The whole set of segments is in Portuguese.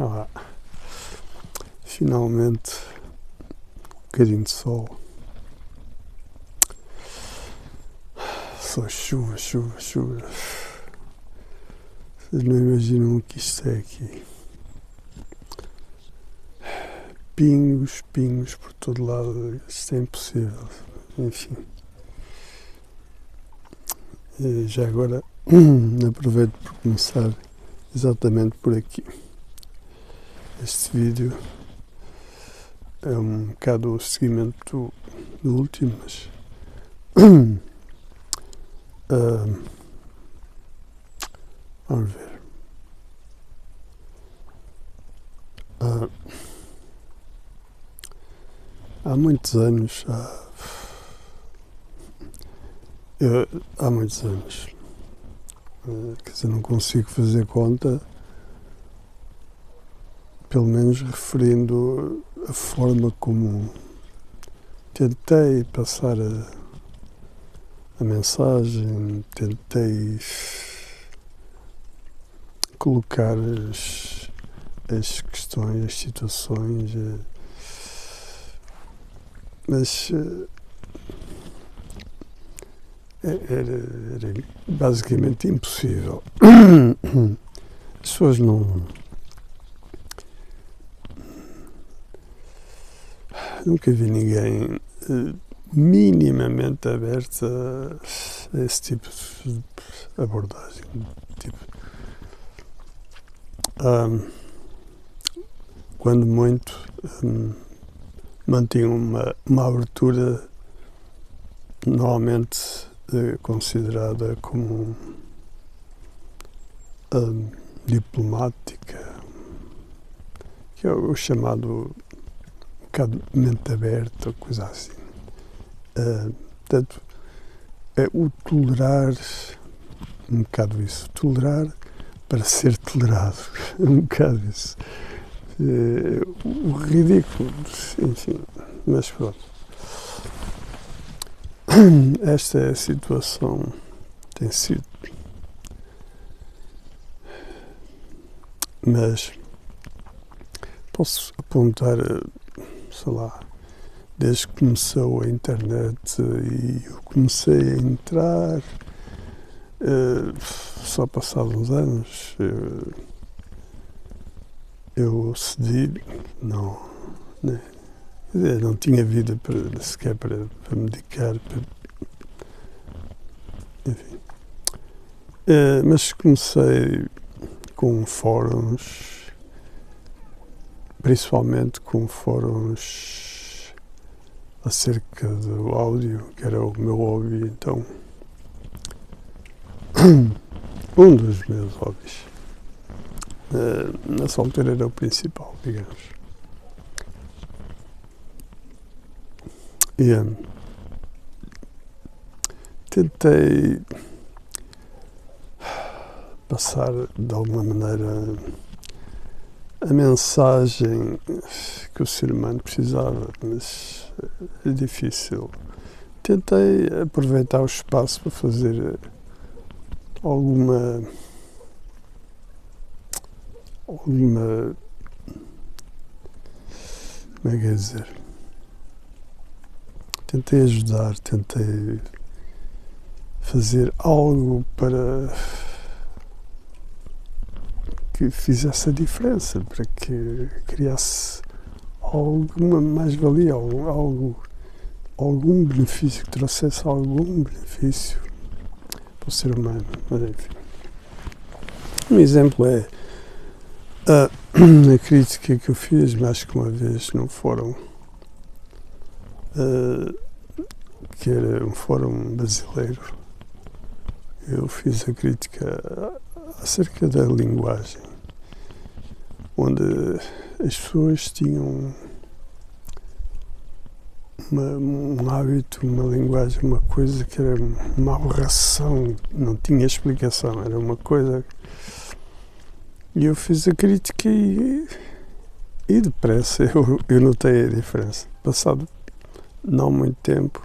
Ah, finalmente um bocadinho de sol. Só chuva, chuva, chuva. Vocês não imaginam o que isto é aqui. Pingos, pingos por todo lado. Isto é impossível. Enfim. E já agora aproveito por começar exatamente por aqui. Este vídeo é um bocado o seguimento do último, mas vamos ver. Há muitos anos, quer dizer, não consigo fazer conta, pelo menos referindo a forma como tentei passar a mensagem, tentei colocar as questões, as situações, mas era basicamente impossível. As pessoas nunca vi ninguém minimamente aberto a esse tipo de abordagem. Quando muito, mantinham uma abertura normalmente considerada como diplomática, que é o chamado um bocado mente aberta, coisa assim. Portanto, é o tolerar, um bocado isso, tolerar para ser tolerado, um bocado isso. O ridículo, enfim, mas pronto. Esta é a situação, tem sido. Mas posso apontar, sei lá, desde que começou a internet e eu comecei a entrar, só passados uns anos, eu cedi, não tinha vida sequer para me dedicar, enfim. Mas comecei com fóruns, principalmente com fóruns acerca do áudio, que era o meu hobby, então, um dos meus hobbies. Nessa altura era o principal, digamos. E tentei passar de alguma maneira a mensagem que o ser humano precisava, mas é difícil. Tentei aproveitar o espaço para fazer alguma como é que é dizer? Tentei ajudar, tentei fazer algo para que fizesse a diferença, para que criasse alguma mais-valia, algum benefício, que trouxesse algum benefício para o ser humano. Mas enfim. Um exemplo é a crítica que eu fiz mais que uma vez num fórum, que era um fórum brasileiro. Eu fiz a crítica acerca da linguagem, onde as pessoas tinham um hábito, uma linguagem, uma coisa que era uma aberração, não tinha explicação, era uma coisa. E eu fiz a crítica e depressa eu notei a diferença. Passado não muito tempo,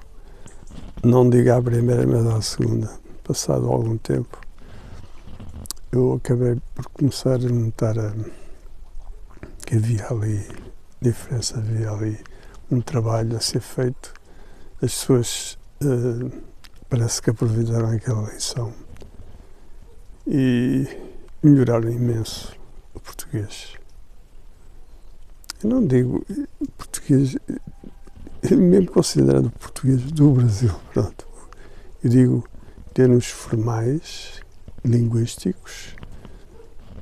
não digo à primeira, mas à segunda, passado algum tempo, eu acabei por começar a notar que havia ali diferença, havia ali um trabalho a ser feito. As pessoas parece que aproveitaram aquela lição e melhoraram imenso o português. Eu não digo português, mesmo considerando o português do Brasil, pronto. Eu digo termos formais, linguísticos,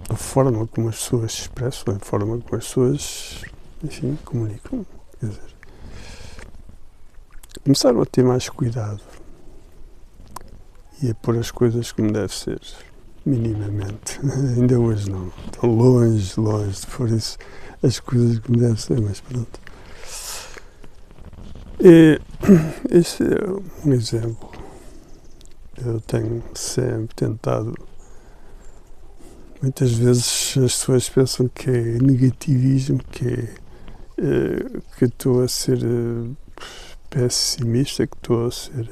a forma como as pessoas se expressam, a forma como as pessoas, enfim, comunicam. Quer dizer, começaram a ter mais cuidado e a pôr as coisas como deve ser, minimamente. Ainda hoje não. Estão longe de pôr isso, as coisas como deve ser, mas pronto. Este é um exemplo. Eu tenho sempre tentado. Muitas vezes as pessoas pensam que é negativismo, que estou a ser pessimista, que estou a ser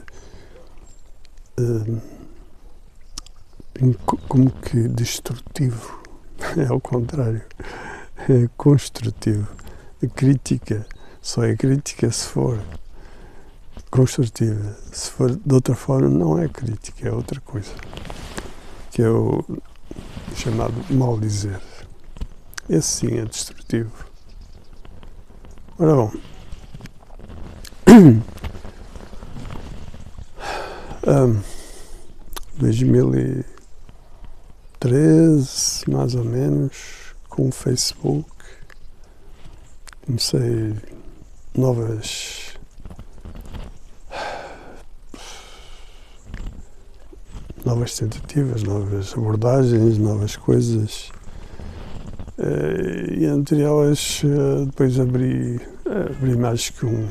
como que destrutivo. É ao contrário, é construtivo. A crítica só é crítica se for construtiva. Se for de outra forma, não é crítica, é outra coisa. Que é o chamado mal dizer. Esse sim é destrutivo. Ora bom, 2013, mais ou menos, com o Facebook, comecei novas tentativas, novas abordagens, novas coisas. E entre elas, depois abri mais que um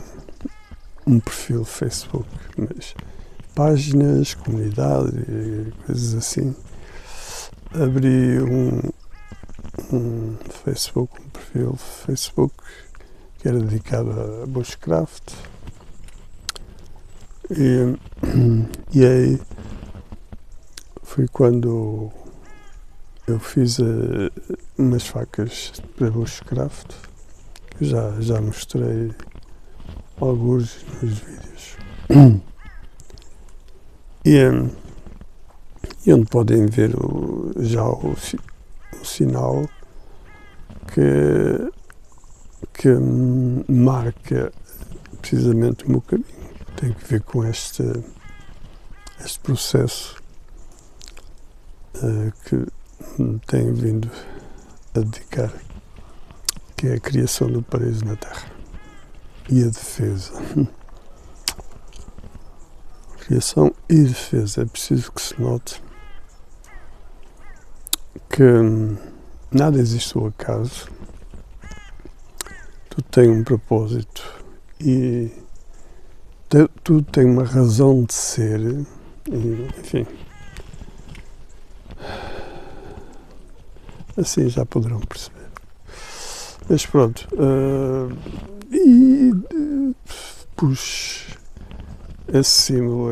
perfil Facebook, mas páginas, comunidade, coisas assim. Abri um perfil Facebook que era dedicado a bushcraft. E aí foi quando eu fiz umas facas para bushcraft, que já mostrei alguns nos vídeos. E onde podem ver já o sinal que marca precisamente o meu caminho. Tem que ver com este processo que tenho vindo a dedicar, que é a criação do paraíso na Terra e a defesa. Criação e defesa. É preciso que se note que nada existe ao acaso. Tudo tem um propósito e tudo tem uma razão de ser. E, enfim, assim já poderão perceber. Mas pronto, pus esse símbolo,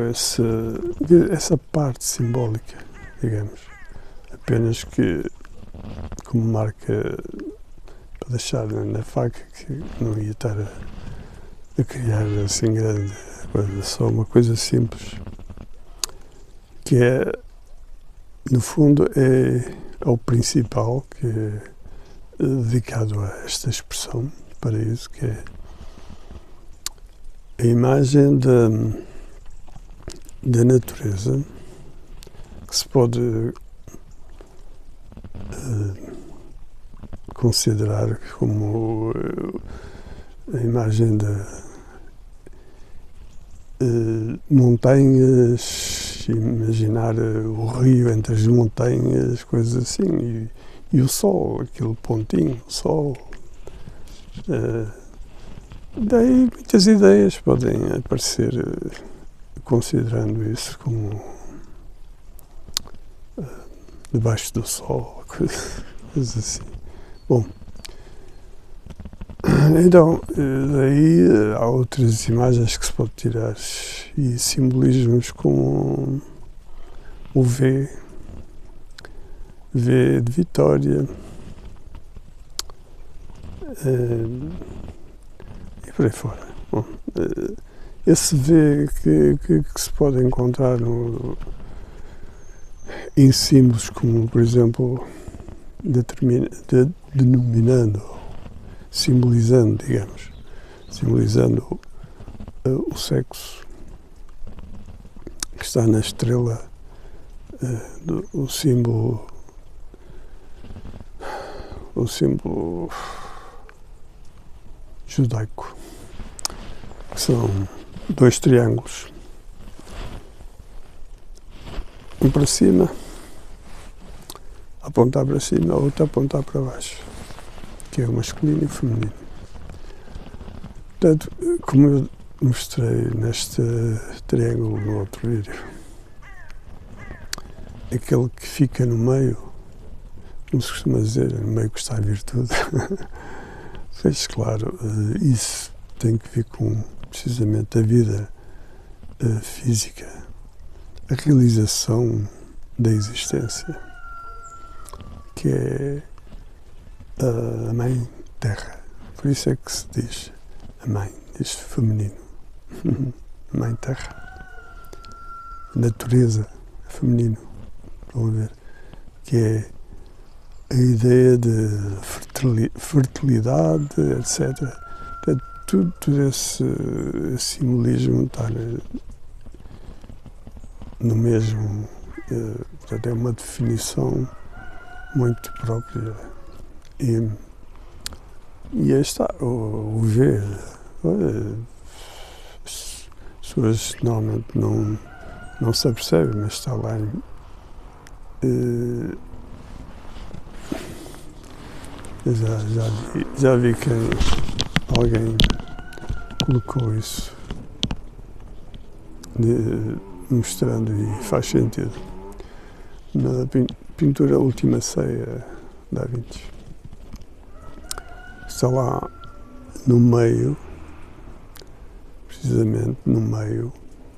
essa parte simbólica, digamos, apenas que como marca para deixar na faca, que não ia estar a criar assim grande coisa, só uma coisa simples, que é, no fundo, é o principal, que é dedicado a esta expressão, paraíso, que é a imagem da natureza, que se pode considerar como a imagem de montanhas, imaginar o rio entre as montanhas, coisas assim, e o sol, aquele pontinho, o sol. Daí muitas ideias podem aparecer considerando isso como debaixo do sol, coisas assim. Bom, então, daí há outras imagens que se pode tirar e simbolismos como o V de Vitória, e por aí fora. Bom, esse V que se pode encontrar em símbolos como, por exemplo, denominando, simbolizando, digamos, simbolizando o sexo que está na estrela, o símbolo judaico, que são 2 triângulos, um para cima, a apontar para cima, a outra a apontar para baixo, que é o masculino e o feminino. Portanto, como eu mostrei neste triângulo no outro vídeo, aquele que fica no meio, como se costuma dizer, no meio que está a virtude, pois claro, isso tem que ver com precisamente a vida física, a realização da existência, que é a Mãe Terra. Por isso é que se diz a Mãe, diz feminino. Mãe Terra. Natureza, feminino. Vão ver. Que é a ideia de fertilidade, etc. Portanto, tudo esse simbolismo está no mesmo. Portanto, é uma definição muito própria. E aí está, o V. As pessoas normalmente não se apercebem, mas está lá. Já vi que alguém colocou isso mostrando, e faz sentido, na pintura Última Ceia da Vinci. Está lá no meio, precisamente no meio,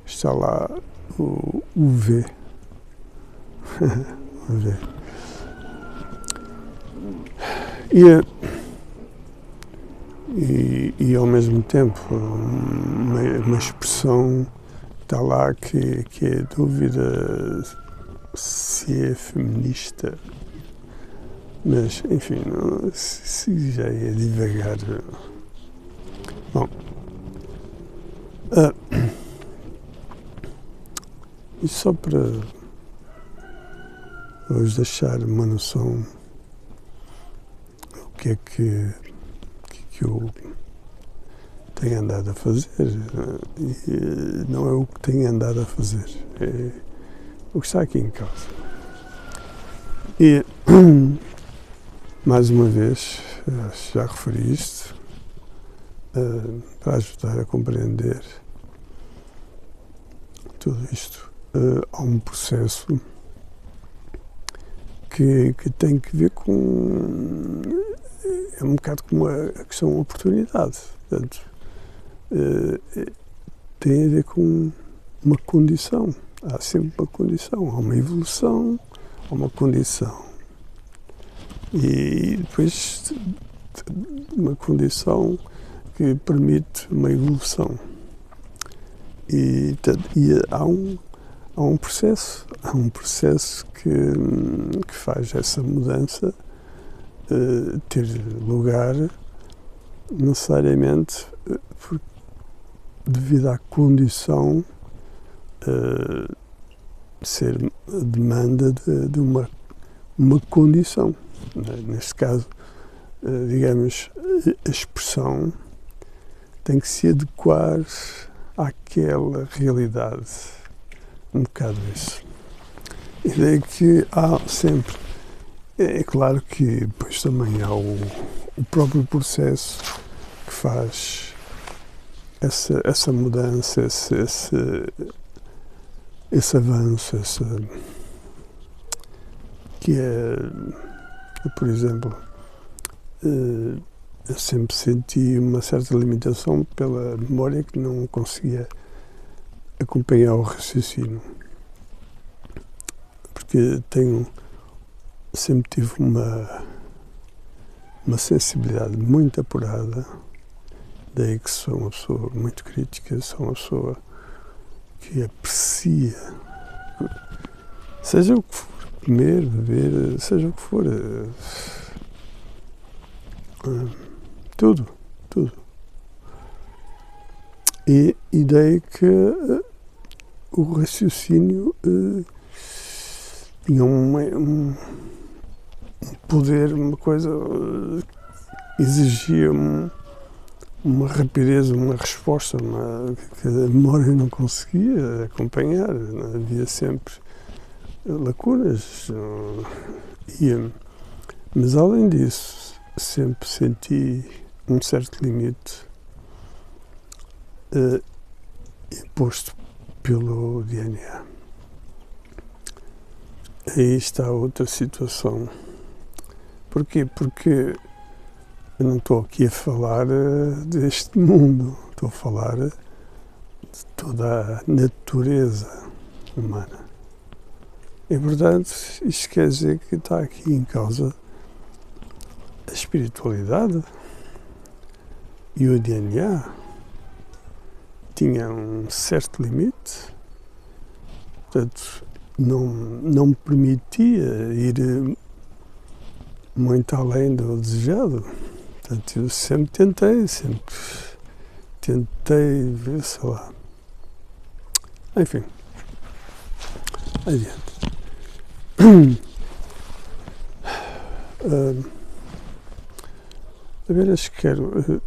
está lá o V. O V. E ao mesmo tempo uma expressão está lá que é dúvida se é feminista, mas enfim, se já é devagar. Bom, e só para vos deixar uma noção o que é que eu tenho andado a fazer, e não é o que tenho andado a fazer, é o que está aqui em causa. E, mais uma vez, já referi isto, para ajudar a compreender tudo isto, há um processo que tem que ver com... É um bocado como a questão da oportunidade. Portanto, tem a ver com uma condição. Há sempre uma condição. Há uma evolução, há uma condição. E depois uma condição que permite uma evolução. E há um processo. Há um processo que faz essa mudança ter lugar necessariamente devido à condição ser a demanda de uma condição. Neste caso, digamos, a expressão tem que se adequar àquela realidade. Um bocado isso. A ideia é que há sempre. É claro que depois também há o próprio processo que faz essa mudança, esse avanço, que é, por exemplo, eu sempre senti uma certa limitação pela memória, que não conseguia acompanhar o raciocínio, porque sempre tive uma uma sensibilidade muito apurada, daí que sou uma pessoa muito crítica, sou uma pessoa que aprecia, seja o que for, comer, beber, seja o que for, tudo. E daí que o raciocínio tinha um poder, uma coisa, exigia uma rapidez, uma resposta, que a memória não conseguia acompanhar, havia sempre lacunas. Mas além disso, sempre senti um certo limite imposto pelo DNA. Aí está outra situação. Porquê? Porque eu não estou aqui a falar deste mundo, estou a falar de toda a natureza humana. E, portanto, isto quer dizer que está aqui em causa a espiritualidade e o DNA tinha um certo limite, portanto, não me permitia ir muito além do desejado. Portanto, eu sempre tentei ver, sei lá. Enfim, adiante. Apenas quero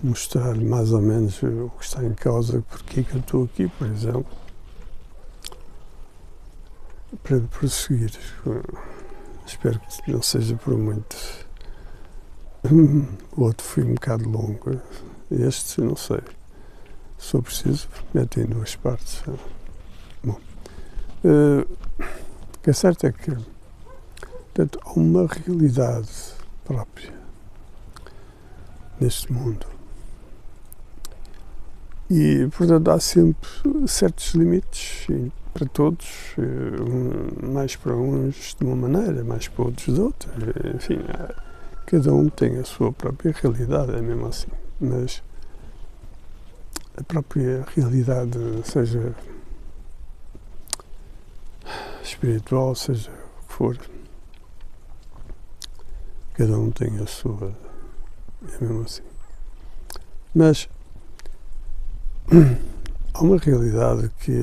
mostrar mais ou menos o que está em causa, porque é que eu estou aqui, por exemplo, para prosseguir. Espero que não seja por muito. O outro foi um bocado longo. Este, não sei. Se for preciso, metem em duas partes. Bom, o que é certo é que, portanto, há uma realidade própria neste mundo. E, portanto, há sempre certos limites para todos, mais para uns de uma maneira, mais para outros de outra. Enfim, cada um tem a sua própria realidade, é mesmo assim. Mas a própria realidade, seja espiritual, seja o que for, cada um tem a sua, é mesmo assim. Mas há uma realidade que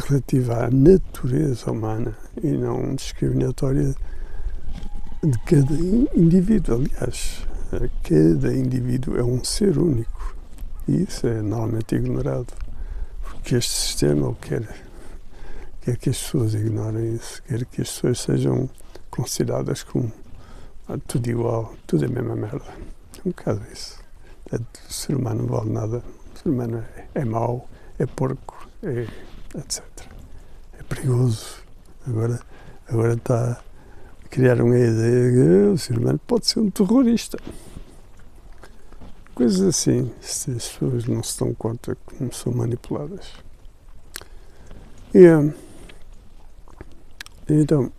relativa à natureza humana e não discriminatória de cada indivíduo. Aliás, cada indivíduo é um ser único e isso é normalmente ignorado, porque este sistema quer que as pessoas ignorem isso, quer que as pessoas sejam consideradas como tudo igual, tudo é a mesma merda. É um bocado isso. O ser humano não vale nada, o ser humano é mau, é porco, etc. É perigoso. Agora está a criar uma ideia que o ser humano pode ser um terrorista. Coisas assim, se as pessoas não se dão conta como são manipuladas. Então,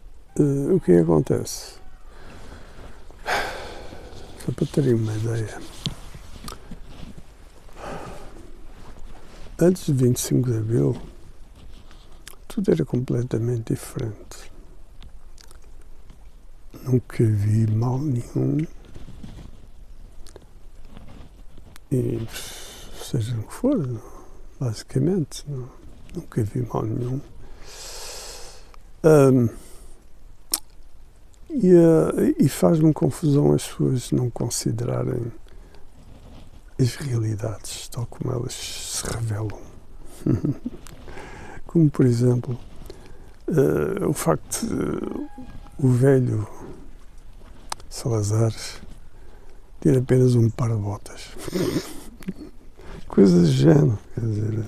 o que acontece? Só para terem uma ideia. Antes de 25 de Abril, tudo era completamente diferente. Nunca vi mal nenhum. E seja o que for, basicamente, nunca vi mal nenhum. E faz-me confusão as pessoas não considerarem as realidades tal como elas se revelam. Como, por exemplo, o facto de o velho Salazar ter apenas um par de botas. Coisas do género, quer dizer.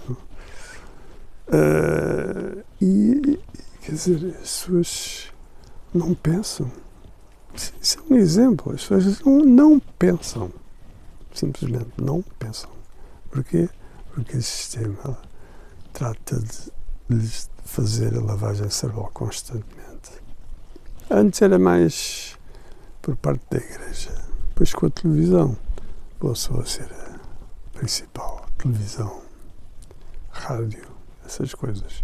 Quer dizer, as pessoas não pensam. Isso é um exemplo. As pessoas não pensam. Simplesmente não pensam. Porquê? Porque o sistema trata de lhes fazer a lavagem cerebral constantemente. Antes era mais por parte da igreja. Depois com a televisão passou a ser a principal. Televisão, rádio, essas coisas.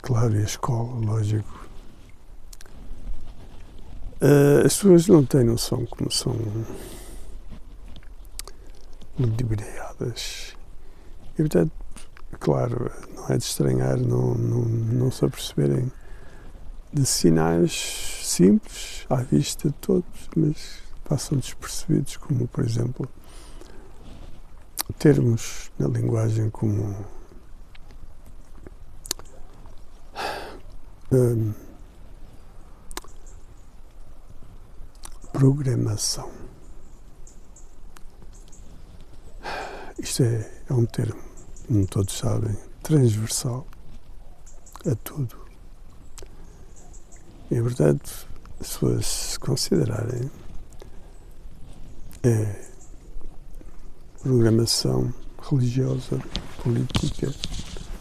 Claro, e a escola, lógico. As pessoas não têm noção como são ludibriadas. E, portanto, claro, não é de estranhar não se aperceberem de sinais simples, à vista de todos, mas passam despercebidos, como, por exemplo, termos na linguagem como programação. Isto é um termo, como todos sabem, transversal a tudo. E, portanto, as pessoas se considerarem programação religiosa, política,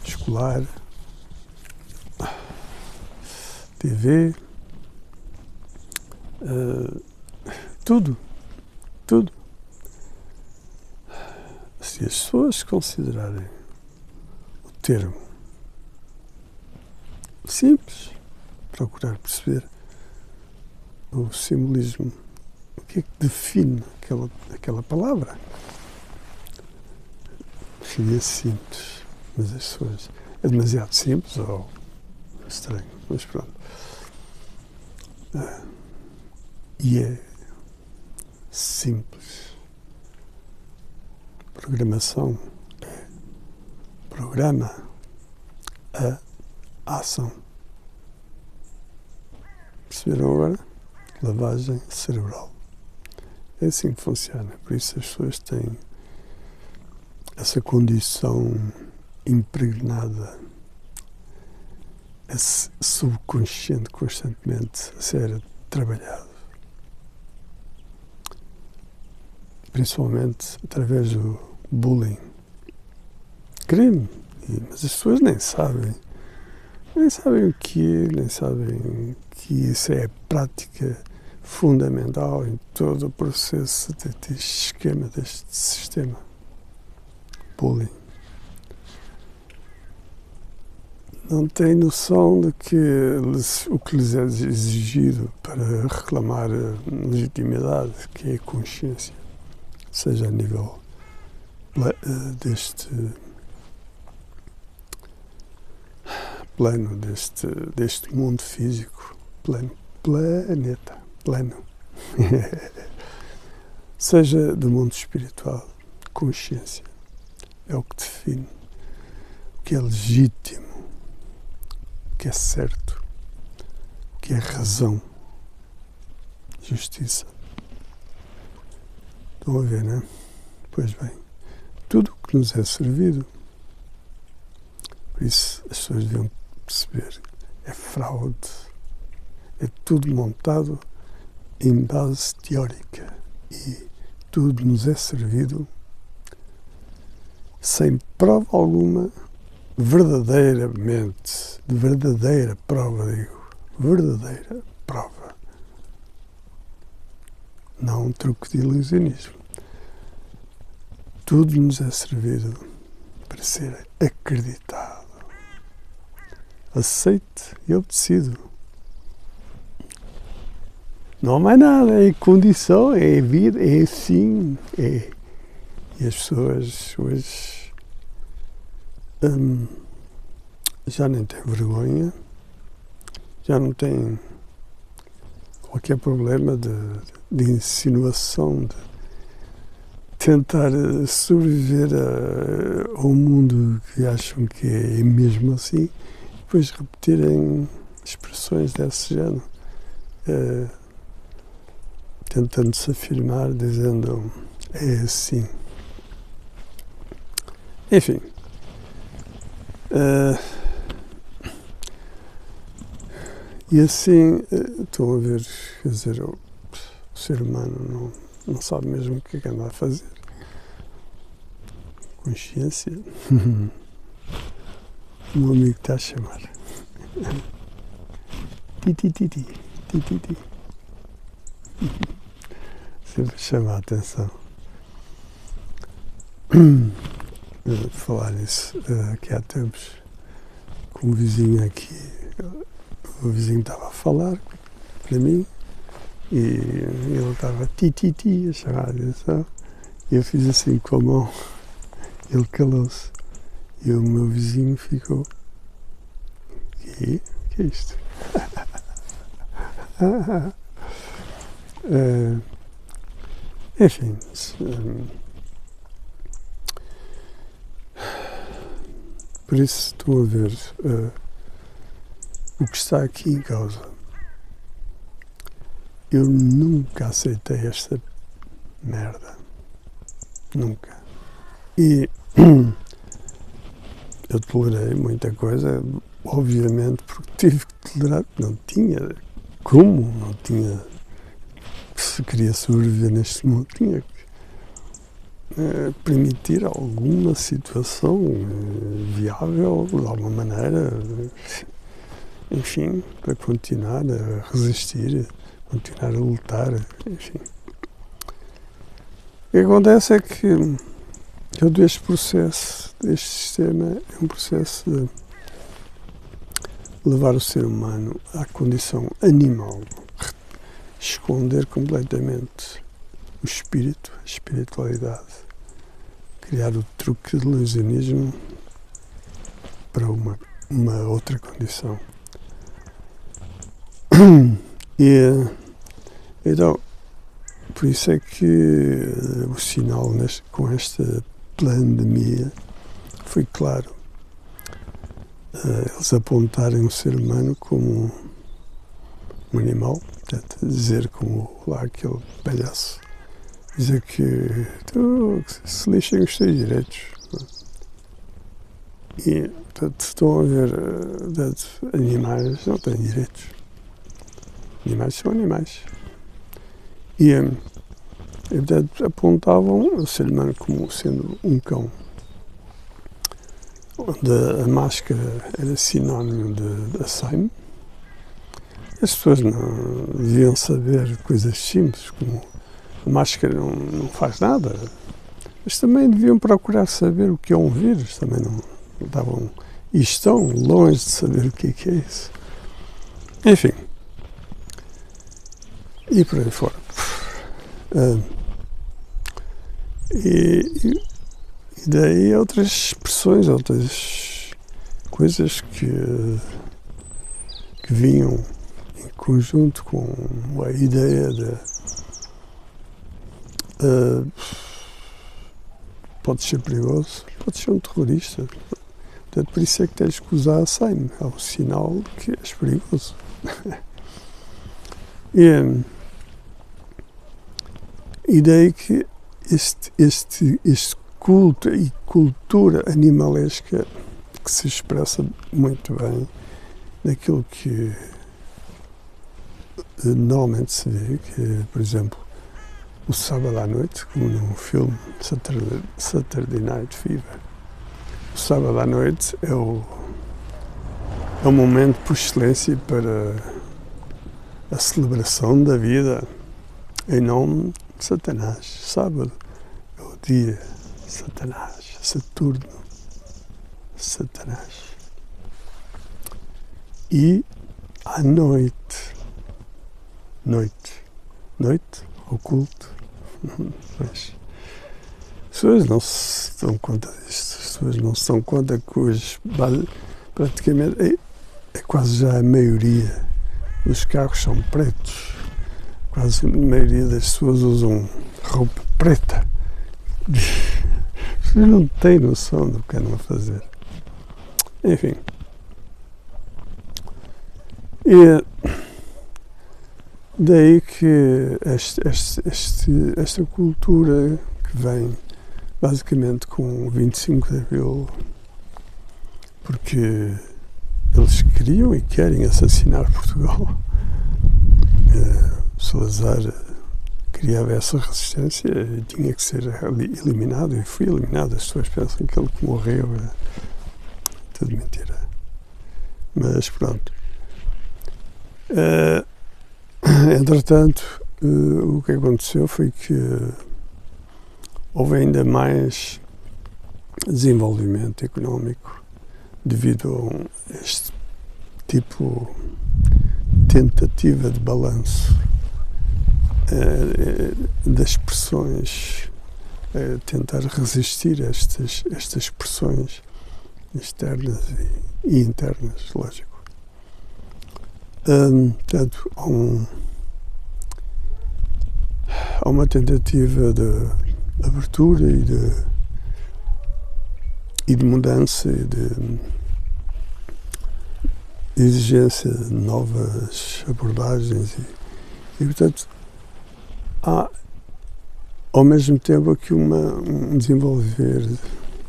escolar, TV, tudo. Se as pessoas considerarem o termo simples, procurar perceber o simbolismo, o que é que define aquela palavra, seria simples, mas as pessoas é demasiado simples ou estranho, mas pronto. E é simples. Programação é programa a ação. Perceberam agora? Lavagem cerebral. É assim que funciona. Por isso as pessoas têm essa condição impregnada, esse subconsciente constantemente a ser trabalhado. Principalmente através do bullying. Crime. Mas as pessoas nem sabem o que é, nem sabem que isso é a prática fundamental em todo o processo deste esquema, deste sistema. Bullying. Não têm noção de que o que lhes é exigido para reclamar legitimidade, que é a consciência, seja a nível deste plano, deste mundo físico, planeta, seja do mundo espiritual, consciência, é o que define o que é legítimo, o que é certo, o que é razão, justiça. Estão a ver, não é? Pois bem, tudo o que nos é servido, por isso as pessoas deviam perceber, é fraude, é tudo montado em base teórica e tudo nos é servido sem prova alguma, verdadeiramente, de verdadeira prova, digo, verdadeira prova, não um truque de ilusionismo. Tudo nos é servido para ser acreditado, aceite e obedecido. Não há mais nada, é condição, é vida, é assim, é. E as pessoas hoje já nem têm vergonha, já não têm qualquer problema de insinuação, de tentar sobreviver a um mundo que acham que é mesmo assim, e depois repetirem expressões desse género, tentando se afirmar, dizendo é assim. Enfim, e assim, estão a ver, quer dizer, o ser humano não sabe mesmo o que é que anda a fazer. Consciência. O meu amigo está a chamar. Sempre chama a atenção. Falar nisso, aqui há tempos, com um vizinho aqui, o vizinho estava a falar para mim e ele estava a chamar a atenção e eu fiz assim com a mão, ele calou-se e o meu vizinho ficou, que é isto? Enfim, por isso estão a ver o que está aqui em causa. Eu nunca aceitei esta merda. Nunca. E eu tolerei muita coisa, obviamente, porque tive que tolerar. Não tinha como, não tinha. Se queria sobreviver neste mundo, tinha que permitir alguma situação viável, de alguma maneira, enfim, para continuar a resistir, continuar a lutar, enfim. O que acontece é que todo este processo, este sistema, é um processo de levar o ser humano à condição animal, esconder completamente o espírito, a espiritualidade, criar o truque de ilusionismo para uma outra condição. E então, por isso é que o sinal com esta pandemia foi claro. Eles apontarem o ser humano como um animal, portanto, dizer como lá aquele palhaço, dizer que se lixem os seus direitos. E, portanto, estão a ver, animais não têm direitos. Animais são animais. E, portanto, apontavam o ser humano como sendo um cão, onde a máscara era sinónimo de Alzheimer. As pessoas não deviam saber coisas simples, como a máscara não faz nada, mas também deviam procurar saber o que é um vírus, também não estavam e estão longe de saber o que é isso. Enfim, e por aí fora. E daí outras expressões, outras coisas que vinham em conjunto com a ideia de pode ser perigoso, pode ser um terrorista. Portanto, por isso é que tens que usar a Alzheimer, é um sinal de que és perigoso. E daí que este culto e cultura animalesca que se expressa muito bem naquilo que normalmente se vê, que, por exemplo, o sábado à noite, como num filme Saturday Night Fever. O sábado à noite é o momento por excelência para a celebração da vida em nome de Satanás. Sábado é o dia de Satanás, Saturno, Satanás. E à noite, oculto, mas as pessoas não se dão conta disto, as pessoas não se dão conta que hoje praticamente é quase já a maioria dos carros são pretos, quase a maioria das pessoas usam roupa preta. As pessoas não têm noção do que andam a fazer. Enfim. E daí que esta cultura que vem basicamente com o 25 de Abril, porque eles queriam e querem assassinar Portugal. Salazar criava essa resistência e tinha que ser eliminado, e foi eliminado. As pessoas pensam que ele que morreu, é tudo mentira. Mas pronto. Entretanto, o que aconteceu foi que houve ainda mais desenvolvimento económico devido a este tipo de tentativa de balanço das pressões, tentar resistir a estas pressões externas e internas, lógico. Portanto, há uma tentativa de abertura e de mudança e de exigência de novas abordagens e portanto, há ao mesmo tempo aqui um desenvolver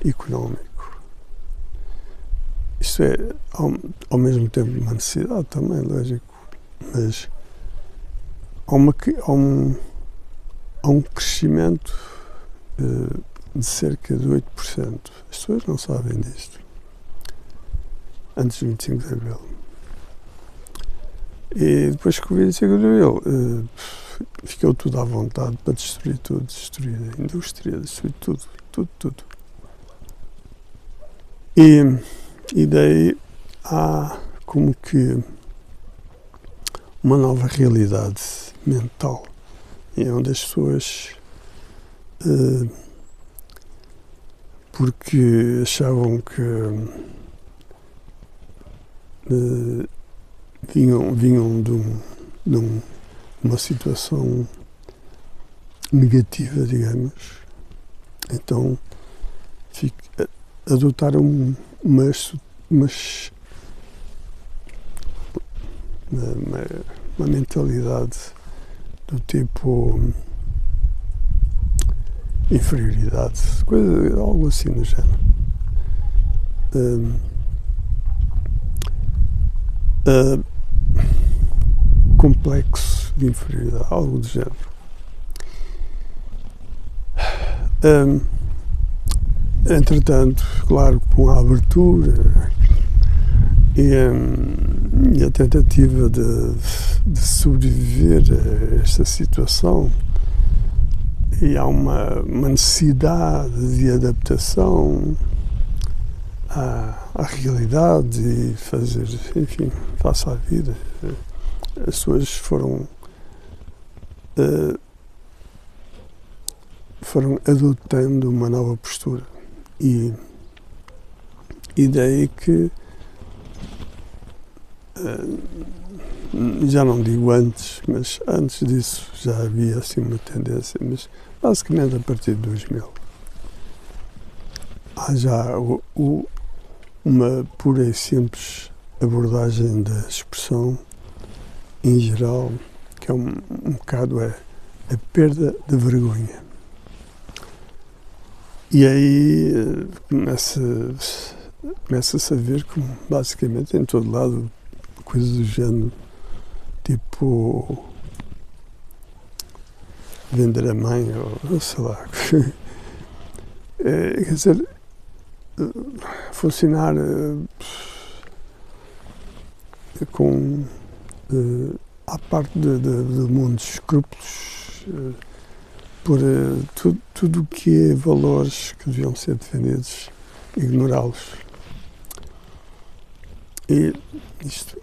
económico. Isto é, ao mesmo tempo uma necessidade também, lógico, mas há um crescimento de cerca de 8%. As pessoas não sabem disto. Antes do 25 de Abril. E depois que o 25 de Abril ficou tudo à vontade para destruir tudo, destruir a indústria, destruir tudo. E daí há como que uma nova realidade mental, onde as pessoas, porque achavam que vinham de uma situação negativa, digamos, então adotaram uma mentalidade do tipo inferioridade, algo assim do género. Complexo de inferioridade, algo do género. Entretanto, claro, com a abertura e a tentativa de sobreviver a esta situação, e há uma necessidade de adaptação à realidade e fazer, enfim, face à vida. As pessoas foram adotando uma nova postura e daí que já não digo antes, mas antes disso já havia assim uma tendência, mas basicamente a partir de 2000 há já uma pura e simples abordagem da expressão em geral, que é um bocado a perda de vergonha. E aí começa-se a ver como basicamente em todo lado coisas do género, tipo vender a mãe ou sei lá. Quer dizer, funcionar com à parte do mundo dos escrúpulos por tudo o que é valores que deviam ser defendidos, ignorá-los. E isto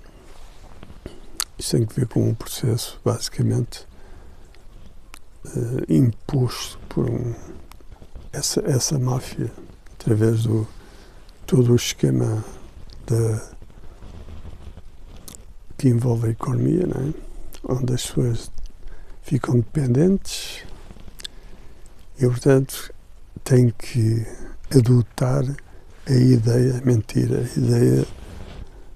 tem que ver com um processo basicamente imposto por essa máfia através do todo o esquema que envolve a economia, não é? Onde as pessoas ficam dependentes e, portanto, têm que adotar a ideia, a mentira, a ideia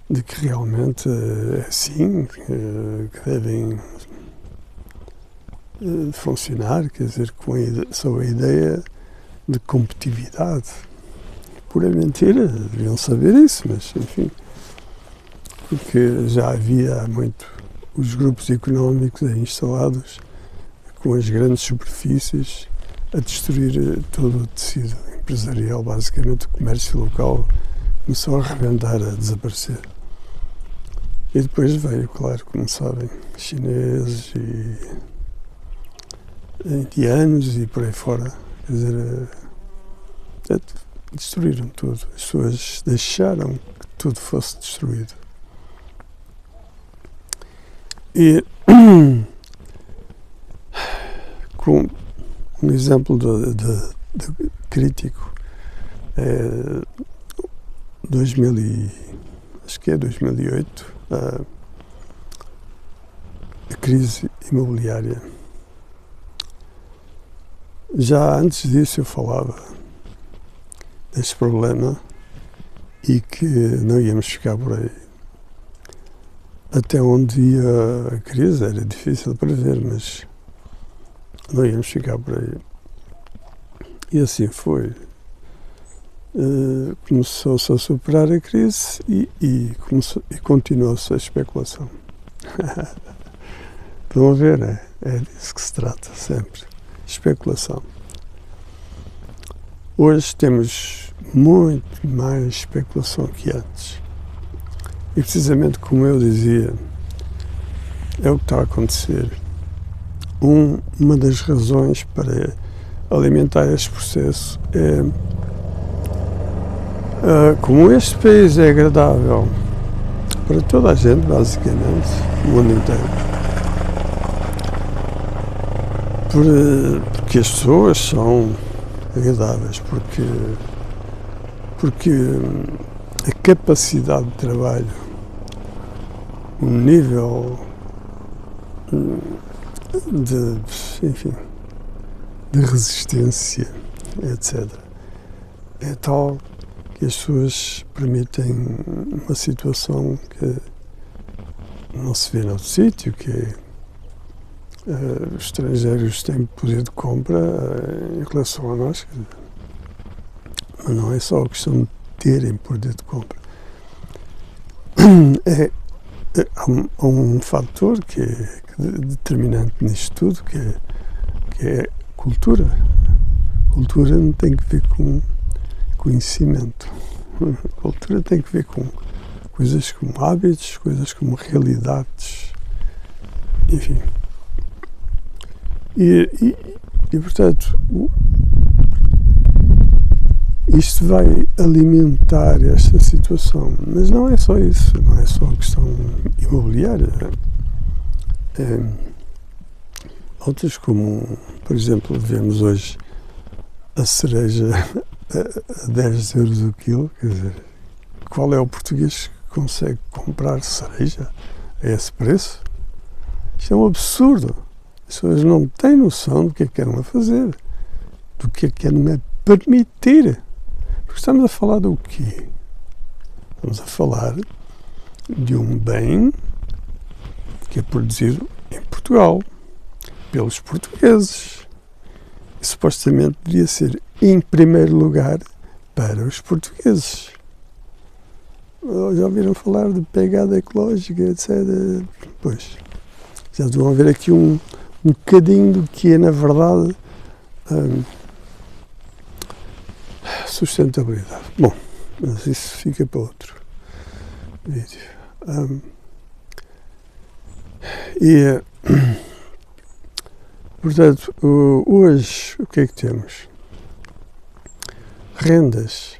de que realmente é assim, que devem funcionar, quer dizer, só a ideia de competitividade. Pura mentira, deviam saber isso, mas enfim, porque já havia muito os grupos económicos instalados com as grandes superfícies a destruir todo o tecido empresarial, basicamente o comércio local começou a arrebentar, a desaparecer. E depois veio, claro, como sabem, chineses e indianos e por aí fora. Quer dizer, destruíram tudo. As pessoas deixaram que tudo fosse destruído. E com um exemplo de crítico é 2008, a crise imobiliária. Já antes disso eu falava deste problema e que não íamos ficar por aí. Até onde ia a crise era difícil para ver, mas não íamos ficar por aí. E assim foi. Começou-se a superar a crise e continuou-se a especulação. Estão a ver, né? É disso que se trata sempre. Especulação. Hoje temos muito mais especulação que antes. E precisamente como eu dizia, é o que está a acontecer. Uma das razões para alimentar este processo é como este país é agradável para toda a gente, basicamente, no mundo inteiro. Porque as pessoas são agradáveis, porque a capacidade de trabalho, o nível de resistência, etc., é tal que as pessoas permitem uma situação que não se vê noutro sítio, que é os estrangeiros têm poder de compra em relação a nós, mas não é só a questão de terem poder de compra. Há um fator que é determinante nisto tudo, que é cultura. Cultura não tem que ver com conhecimento. Cultura tem que ver com coisas como hábitos, coisas como realidades, enfim. E portanto, isto vai alimentar esta situação. Mas não é só isso, não é só a questão imobiliária. Outras como, por exemplo, vemos hoje a cereja a 10 euros o quilo, quer dizer, qual é o português que consegue comprar cereja a esse preço? Isto é um absurdo. As pessoas não têm noção do que é que querem fazer, do que é que querem permitir. Porque estamos a falar do quê? Estamos a falar de um bem que é produzido em Portugal, pelos portugueses. E supostamente devia ser em primeiro lugar para os portugueses. Já ouviram falar de pegada ecológica, etc. Pois, já vão a ver aqui um bocadinho do que é, na verdade, sustentabilidade. Bom, mas isso fica para outro vídeo. Portanto, hoje, o que é que temos? Rendas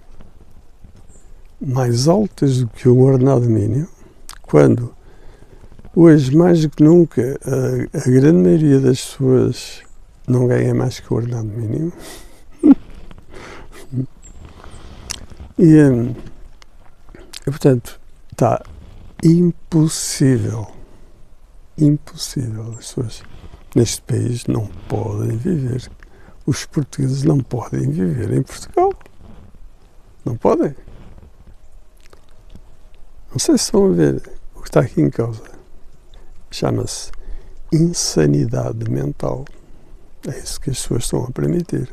mais altas do que o ordenado mínimo, quando hoje, mais do que nunca, a grande maioria das pessoas não ganha mais que o ordenado mínimo. E, portanto, está impossível. As pessoas neste país não podem viver. Os portugueses não podem viver em Portugal. Não podem. Não sei se estão a ver o que está aqui em causa. Chama-se insanidade mental. É isso que as pessoas estão a permitir.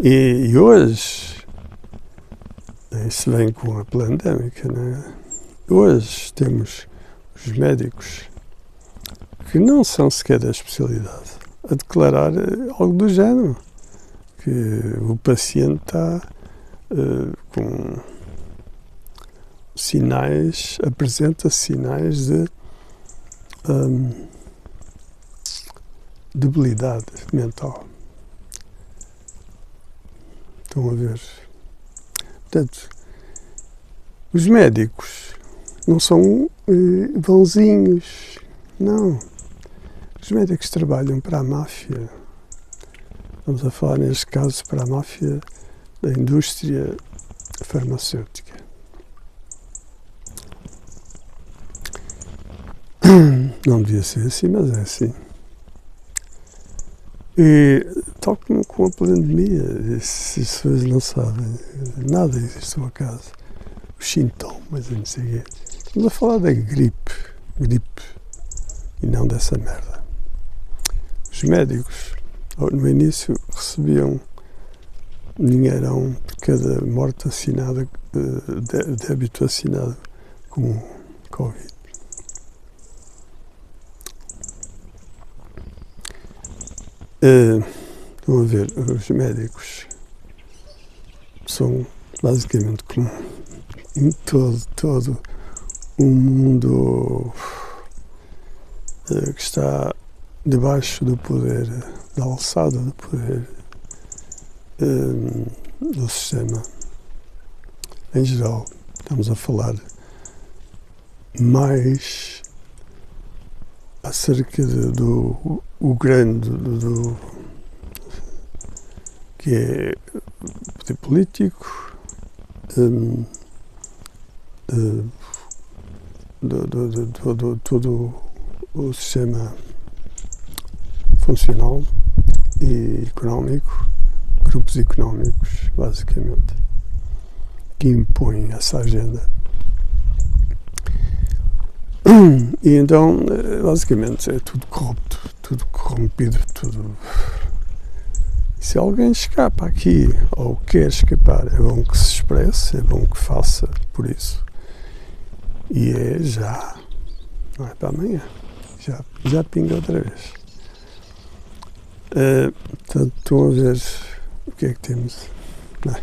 E hoje, isso vem com a pandémica, né? Hoje temos os médicos que não são sequer da especialidade a declarar algo do género, que o paciente está com sinais, apresenta sinais de debilidade mental. Estão a ver? Portanto, os médicos não são bonzinhos, não. Os médicos trabalham para a máfia. Vamos a falar, neste caso, para a máfia da indústria farmacêutica. Não devia ser assim, mas é assim. E tal como com a pandemia, se as pessoas não sabem, nada existe ao acaso. Os sintomas, não sei o quê. Estamos a falar da gripe, e não dessa merda. Os médicos, no início, recebiam dinheirão por cada morte assinada, débito assinado com Covid. Estão a ver, os médicos são basicamente como em todo o mundo que está debaixo do poder, da alçada do poder do sistema. Em geral, estamos a falar mais acerca do grande que é o poder político, todo o sistema funcional e económico, grupos económicos, basicamente, que impõem essa agenda. E então, basicamente, é tudo corrupto, tudo corrompido, tudo. Se alguém escapa aqui ou quer escapar, é bom que se expresse, é bom que faça por isso. E é já, não é para amanhã, já pinga outra vez. Portanto, estão a ver o que é que temos. Não é?